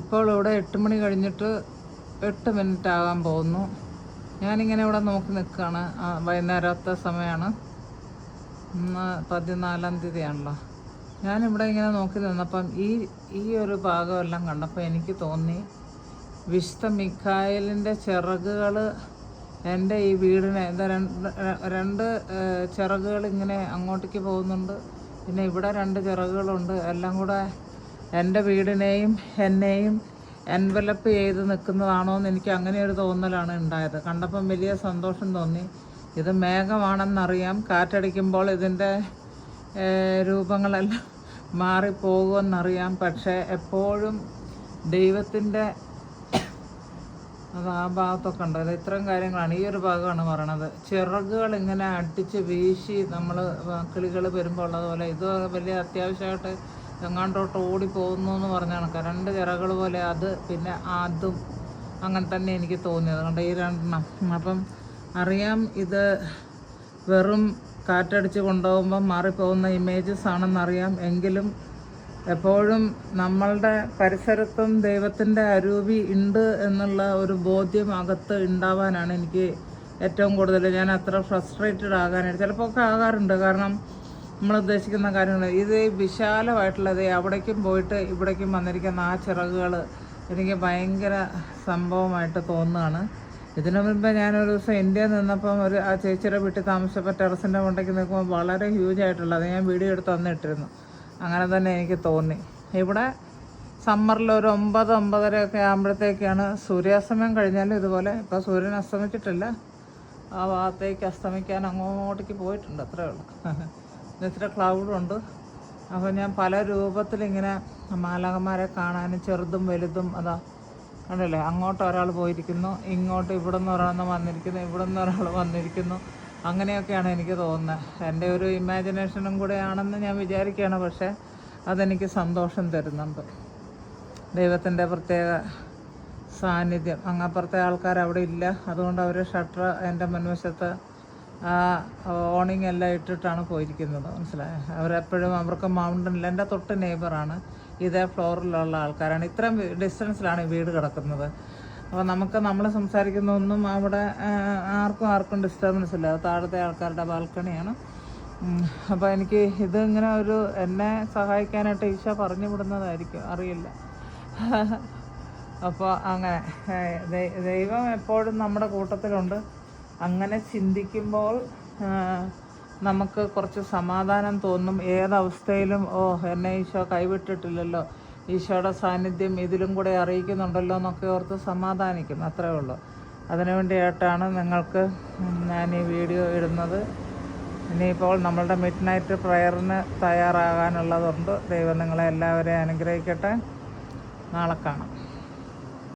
ഇപ്പോൾ ഇവിടെ 8 മണി കഴിഞ്ഞിട്ട് 8 മിനിറ്റ് ആകാൻ പോകുന്നു. ഞാനിങ്ങനെ ഇവിടെ നോക്കി നിൽക്കുകയാണ്. വൈകുന്നേരത്തെ സമയമാണ്. ഇന്ന് 14-ാം തീയതിയാണല്ലോ. ഞാനിവിടെ ഇങ്ങനെ നോക്കി നിന്നപ്പം ഈ ഒരു ഭാഗമെല്ലാം കണ്ടപ്പോൾ എനിക്ക് തോന്നി, വിശുദ്ധ മിഖായേലിൻ്റെ ചിറകുകൾ എൻ്റെ ഈ വീടിനെ രണ്ട് ചിറകുകൾ ഇങ്ങനെ അങ്ങോട്ടേക്ക് പോകുന്നുണ്ട്. പിന്നെ ഇവിടെ 2 ചിറകുകളുണ്ട്. എല്ലാം കൂടെ എൻ്റെ വീടിനെയും എന്നെയും എൻവലപ്പ് ചെയ്ത് നിൽക്കുന്നതാണോ എന്ന് എനിക്ക് അങ്ങനെ ഒരു തോന്നലാണ് ഉണ്ടായത്. കണ്ടപ്പം വലിയ സന്തോഷം തോന്നി. ഇത് മേഘമാണെന്നറിയാം. കാറ്റടിക്കുമ്പോൾ ഇതിൻ്റെ രൂപങ്ങളെല്ലാം മാറിപ്പോകുമെന്നറിയാം. പക്ഷേ എപ്പോഴും ദൈവത്തിൻ്റെ അത് ആ ഭാഗത്തൊക്കെ ഉണ്ടല്ലോ. ഇത്തരം കാര്യങ്ങളാണ്. ഈ ഒരു ഭാഗമാണ് പറയണത്. ചിറകുകൾ ഇങ്ങനെ അടിച്ച് വീശി നമ്മൾ കിളികൾ വരുമ്പോൾ ഉള്ളതുപോലെ ഇത് വലിയ അത്യാവശ്യമായിട്ട് എങ്ങാണ്ടോട്ട് ഓടിപ്പോകുന്നു എന്ന് പറഞ്ഞ കണക്ക് 2 ചിറകുകൾ പോലെ അത്. പിന്നെ അതും അങ്ങനെ തന്നെ എനിക്ക് തോന്നിയത് കണ്ട് ഈ 2 അപ്പം അറിയാം ഇത് വെറും കാറ്റടിച്ച് കൊണ്ടുപോകുമ്പം മാറിപ്പോകുന്ന ഇമേജസ് ആണെന്നറിയാം. എങ്കിലും എപ്പോഴും നമ്മളുടെ പരിസരത്തും ദൈവത്തിൻ്റെ അരൂപി ഉണ്ട് എന്നുള്ള ഒരു ബോധ്യം അകത്ത് ഉണ്ടാവാനാണ് എനിക്ക് ഏറ്റവും കൂടുതൽ. ഞാൻ അത്ര ഫ്രസ്ട്രേറ്റഡ് ആകാനായിട്ട് ചിലപ്പോൾ ഒക്കെ ആകാറുണ്ട്. കാരണം നമ്മൾ ഉദ്ദേശിക്കുന്ന കാര്യങ്ങൾ ഇത് വിശാലമായിട്ടുള്ളത് അവിടേക്കും പോയിട്ട് ഇവിടേക്കും വന്നിരിക്കുന്ന ആ ചിറകുകൾ എനിക്ക് ഭയങ്കര സംഭവമായിട്ട് തോന്നുകയാണ്. ഇതിനു മുൻപ് ഞാനൊരു ദിവസം ഇന്ത്യയിൽ നിന്നപ്പം ആ ചേച്ചിയുടെ വീട്ടിൽ താമസിച്ചപ്പോൾ ടെറസിൻ്റെ മുണ്ടയ്ക്ക് നിൽക്കുമ്പോൾ വളരെ ഹ്യൂജ് ആയിട്ടുള്ളത് ഞാൻ വീഡിയോ എടുത്ത് തന്നിട്ടിരുന്നു. അങ്ങനെ തന്നെ എനിക്ക് തോന്നി. ഇവിടെ സമ്മറിൽ ഒരു 9-9:30 ഒക്കെ ആകുമ്പോഴത്തേക്കാണ് സൂര്യാസ്തമയം കഴിഞ്ഞാലും ഇതുപോലെ. ഇപ്പോൾ സൂര്യൻ അസ്തമിച്ചിട്ടില്ല. ആ ഭാഗത്തേക്ക് അസ്തമിക്കാൻ അങ്ങോട്ടേക്ക് പോയിട്ടുണ്ട്. അത്രേ ഉള്ളൂ. ഇച്ചിരി ക്ലൗഡുണ്ട്. അപ്പോൾ ഞാൻ പല രൂപത്തിലിങ്ങനെ മാലാഖമാരെ കാണാനും ചെറുതും വലുതും അതാ കണ്ടല്ലേ. അങ്ങോട്ട് ഒരാൾ പോയിരിക്കുന്നു, ഇങ്ങോട്ട് ഇവിടെ നിന്ന് ഒരാൾ വന്നിരിക്കുന്നു, ഇവിടെ നിന്ന് ഒരാൾ വന്നിരിക്കുന്നു. അങ്ങനെയൊക്കെയാണ് എനിക്ക് തോന്നുന്നത്. എൻ്റെ ഒരു ഇമാജിനേഷനും കൂടെ ആണെന്ന് ഞാൻ വിചാരിക്കുകയാണ്. പക്ഷേ അതെനിക്ക് സന്തോഷം തരുന്നുണ്ട്. ദൈവത്തിൻ്റെ പ്രത്യേക സാന്നിധ്യം. അങ്ങപ്പുറത്തെ ആൾക്കാർ അവിടെ ഇല്ല. അതുകൊണ്ട് അവർ ഷട്ടർ എൻ്റെ മുൻവശത്ത് ഓണിങ് എല്ലാം ഇട്ടിട്ടാണ് പോയിരിക്കുന്നത്. മനസ്സിലായോ? അവരെപ്പോഴും അവർക്ക് മൗണ്ടനിൽ എൻ്റെ തൊട്ട് നെയ്ബറാണ്. ഇതേ ഫ്ലോറിലുള്ള ആൾക്കാരാണ്. ഇത്രയും ഡിസ്റ്റൻസിലാണ് ഈ വീട് കിടക്കുന്നത്. അപ്പോൾ നമ്മൾ സംസാരിക്കുന്നതൊന്നും അവിടെ ആർക്കും ഡിസ്റ്റർബൻസ് ഇല്ല. അത് താഴത്തെ ആൾക്കാരുടെ ബാൽക്കണിയാണ്. അപ്പോൾ എനിക്ക് ഇതിങ്ങനെ എന്നെ സഹായിക്കാനായിട്ട് ഈശോ പറഞ്ഞു വിടുന്നതായിരിക്കും, അറിയില്ല. അപ്പോൾ അങ്ങനെ ദൈവം എപ്പോഴും നമ്മുടെ കൂട്ടത്തിലുണ്ട്. അങ്ങനെ ചിന്തിക്കുമ്പോൾ നമുക്ക് കുറച്ച് സമാധാനം തോന്നും. ഏതവസ്ഥയിലും എന്നെ ഈശോ കൈവിട്ടിട്ടില്ലല്ലോ, ഈശോയുടെ സാന്നിധ്യം ഇതിലും കൂടെ അറിയിക്കുന്നുണ്ടല്ലോ എന്നൊക്കെ ഓർത്ത് സമാധാനിക്കും. അത്രേ ഉള്ളൂ. അതിനു വേണ്ടിയിട്ടാണ് നിങ്ങൾക്ക് ഞാൻ ഈ വീഡിയോ ഇടുന്നത്. ഇനിയിപ്പോൾ നമ്മളുടെ മിഡ് നൈറ്റ് പ്രയറിന് തയ്യാറാകാനുള്ളതുണ്ട്. ദൈവം നിങ്ങളെ എല്ലാവരെയും അനുഗ്രഹിക്കട്ടെ. നാളെ കാണാം.